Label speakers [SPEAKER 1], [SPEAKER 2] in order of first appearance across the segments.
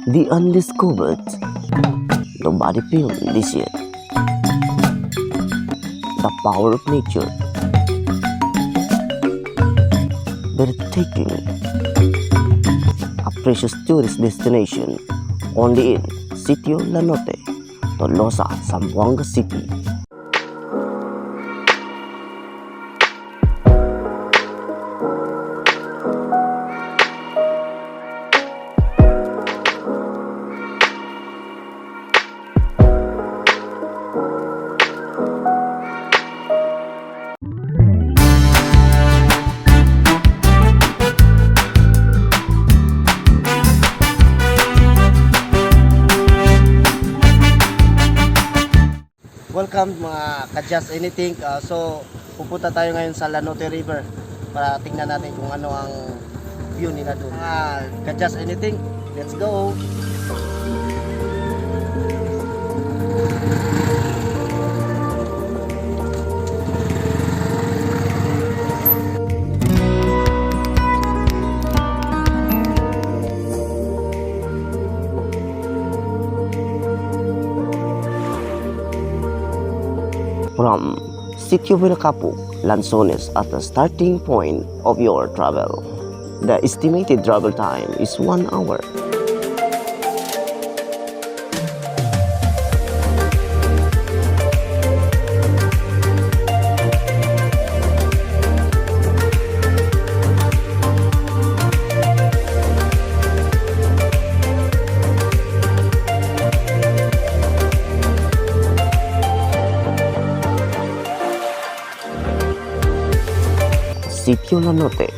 [SPEAKER 1] The Undiscovered. Nobody filmed this yet. The power of nature. Breathtaking. A precious tourist destination only in Sitio Lanote, Tolosa, Zamboanga City.
[SPEAKER 2] Welcome mga ka-Just AnyTINK. So pupunta tayo ngayon sa Lanote River para tingnan natin kung ano ang view nila doon. Mga ka-Just AnyTINK, let's go!
[SPEAKER 1] From Sitio Lanote at the starting point of your travel. The estimated travel time is 1 hour. Sitio Lanote,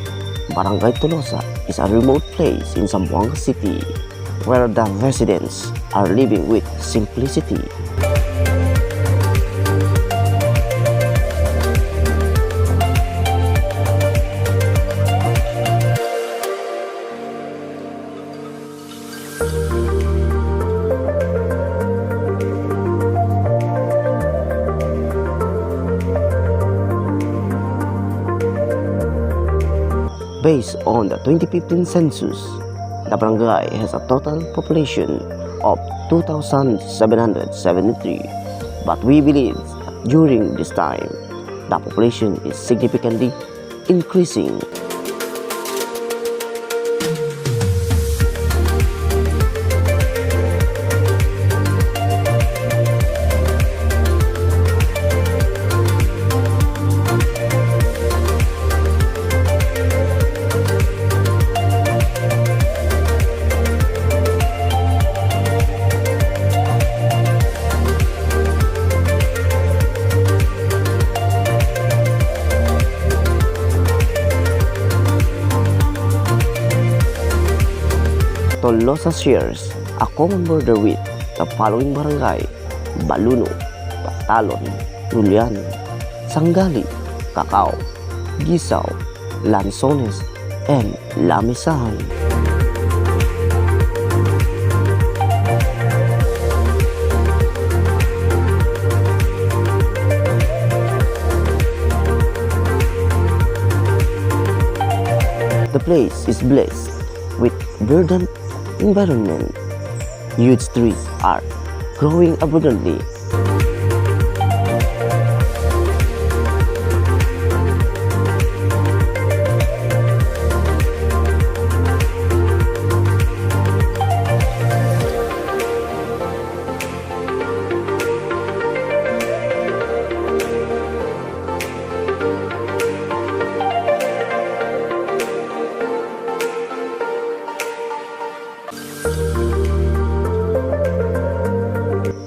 [SPEAKER 1] Barangay Tolosa is a remote place in Zamboanga City where the residents are living with simplicity. Based on the 2015 census, the barangay has a total population of 2,773, but we believe that during this time, the population is significantly increasing. Tolosa shares a common border with the following barangay: Baluno, Patalon, Julian, Sangali, Cacao, Gisaw, Lanzones, and Lamisahan. The place is blessed with verdant environment. Huge trees are growing abundantly.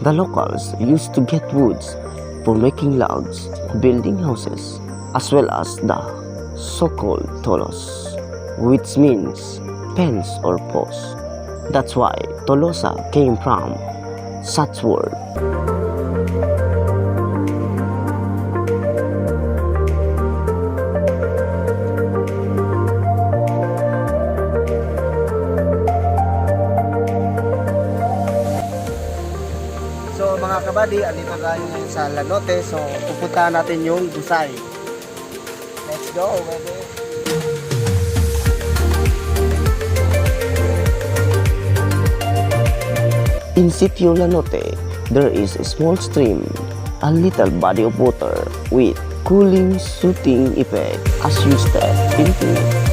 [SPEAKER 1] The locals used to get woods for making logs, building houses, as well as the so-called tolos, which means pens or posts. That's why Tolosa came from such word.
[SPEAKER 2] So mga kabady, andito tayo ngayon sa Lanote. So pupuntahan natin yung Busay. Let's go, baby!
[SPEAKER 1] In Sitio Lanote, there is a small stream, a little body of water with cooling soothing effect as you step into it.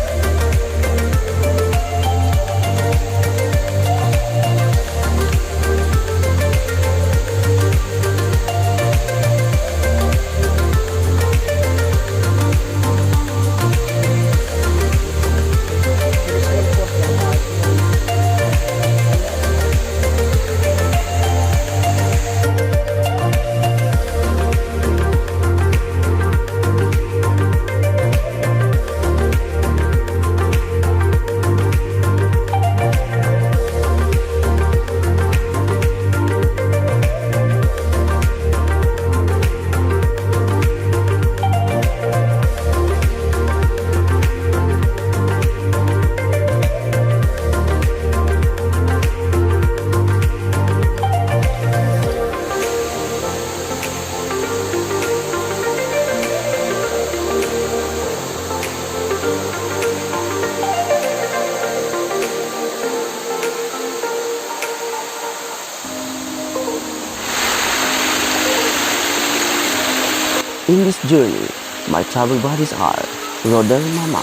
[SPEAKER 1] In this journey, my travel buddies are Rodel Mama,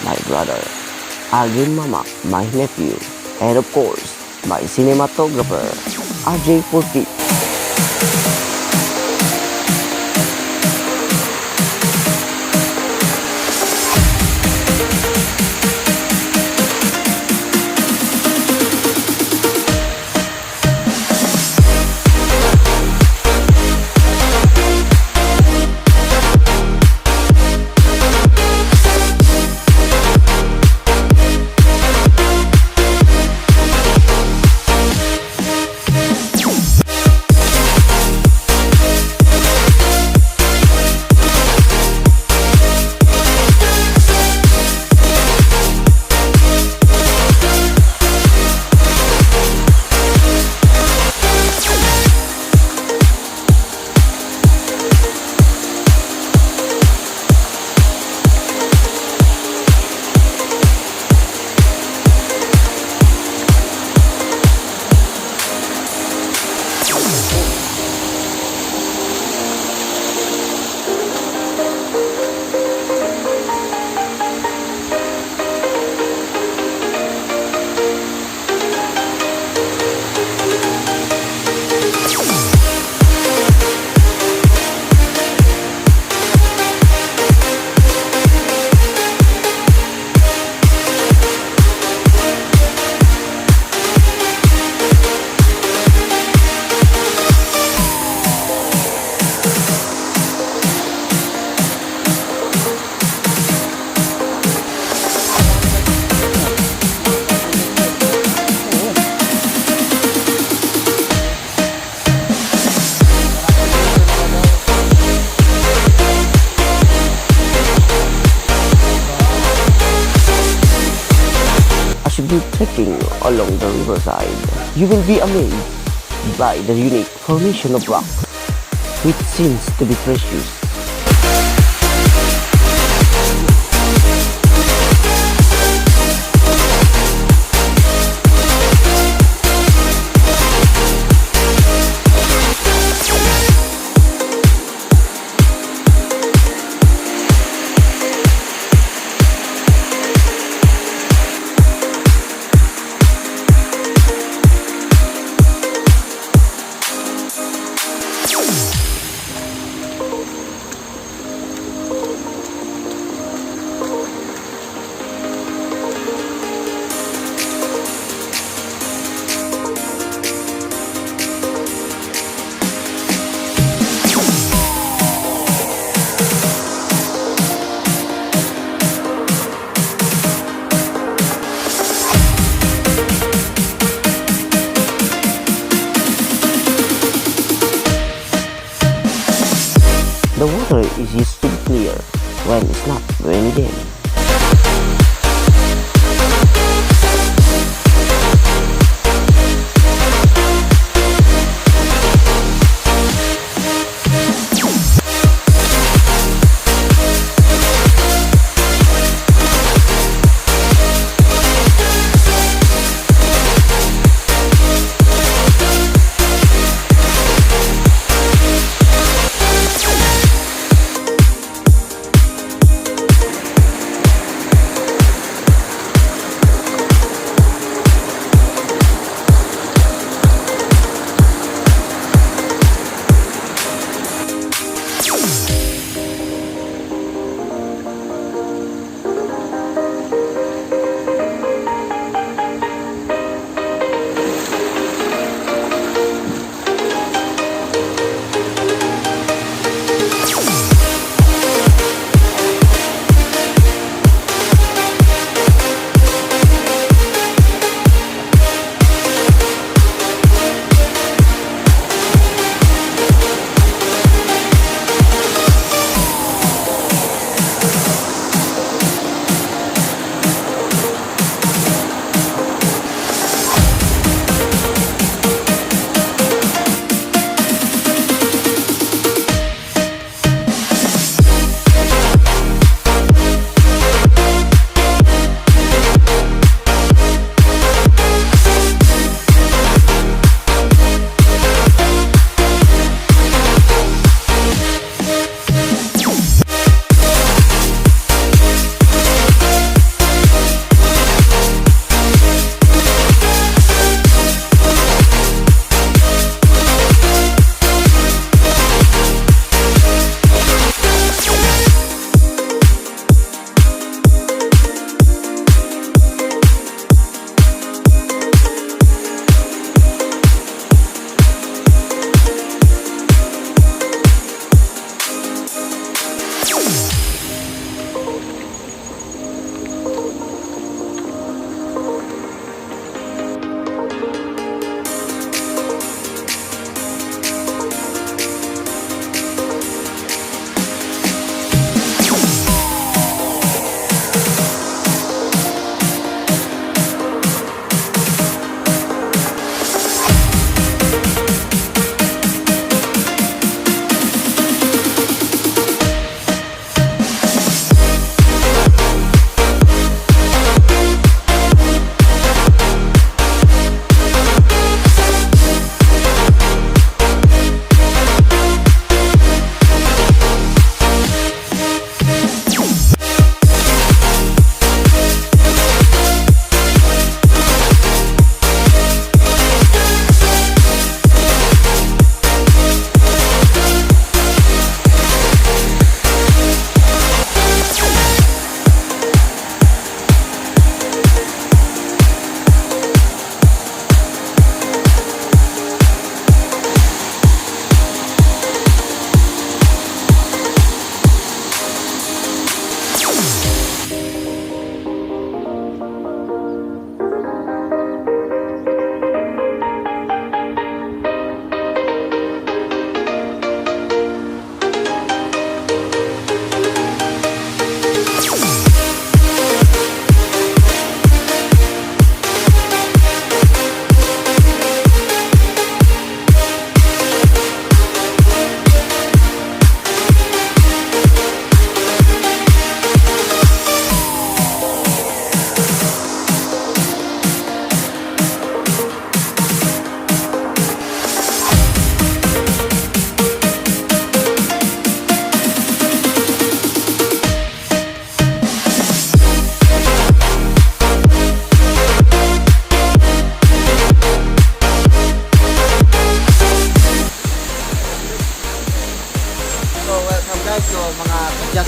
[SPEAKER 1] my brother, Alvin Mama, my nephew, and of course, my cinematographer, RJ Porky. As you go trekking along the riverside, you will be amazed by the unique formation of rock, which seems to be precious. The water is used to be clear when it's not rainy day.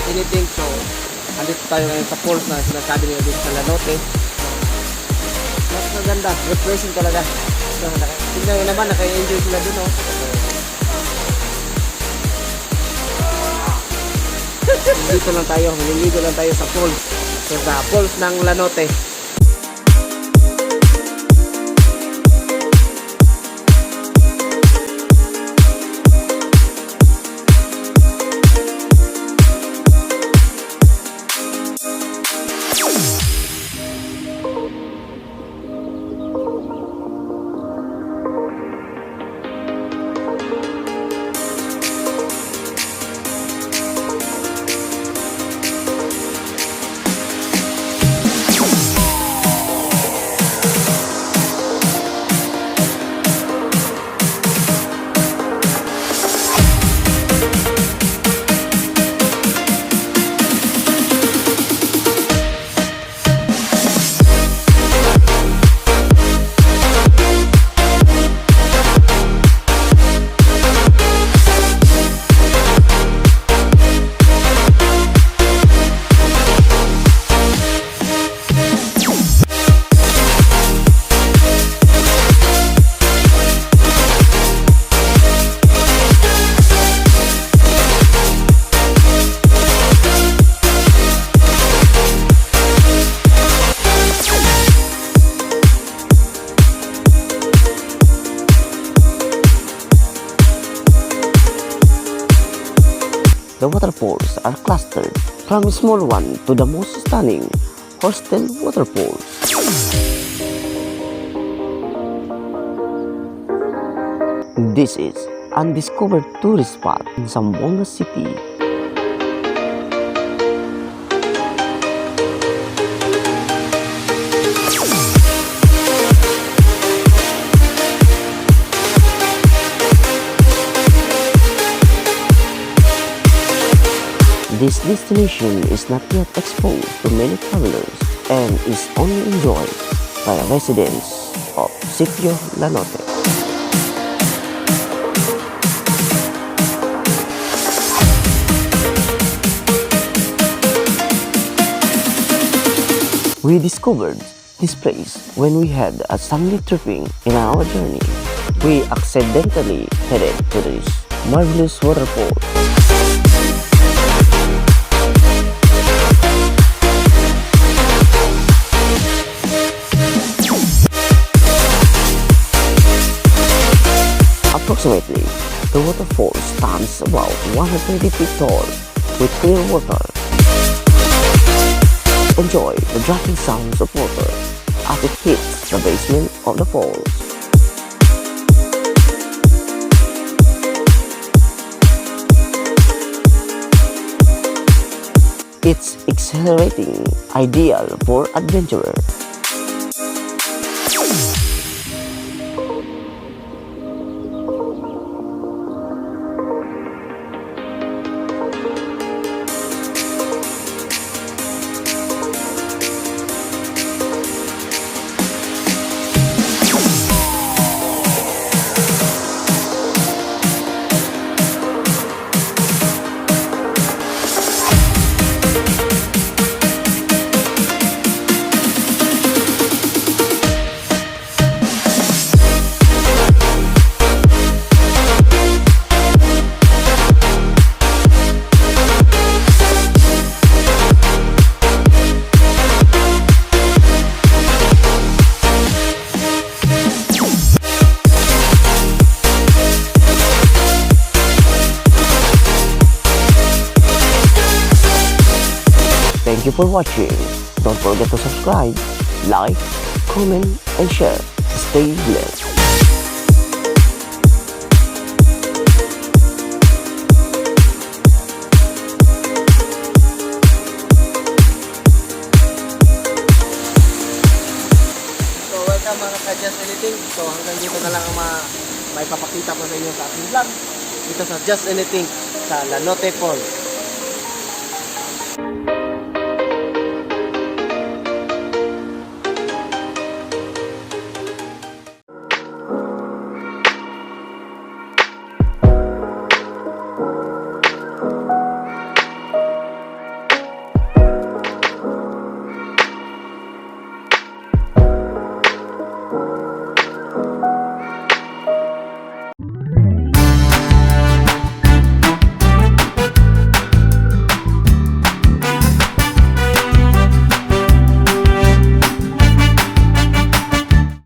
[SPEAKER 2] AnyTINK. So, andito tayo ngayon sa falls na sinasabi nila dito sa Lanote. Mas maganda, refreshing talaga. So, tingnan nyo naman, naka-enjoy sila dun, oh. Dito lang tayo, nililigo lang tayo sa falls. So, sa falls ng Lanote.
[SPEAKER 1] The waterfalls are clustered from a small one to the most stunning Horsetail waterfalls. This is undiscovered tourist spot in Zamboanga City. This destination is not yet exposed to many travelers and is only enjoyed by residents of Sitio Lanote. We discovered this place when we had a sunlit tripping in our journey. We accidentally headed to this marvelous waterfall. Approximately, the waterfall stands about 120 feet tall with clear water. Enjoy the dropping sounds of water as it hits the basement of the falls. It's exhilarating, ideal for adventurers. Thank you for watching. Don't forget to subscribe, like, comment, and share. Stay blessed.
[SPEAKER 2] So welcome mga ka-Just AnyTINK. So hanggang dito na lang ang may papakita ko sa inyo sa ating vlog dito sa Just AnyTINK sa Lanote Falls.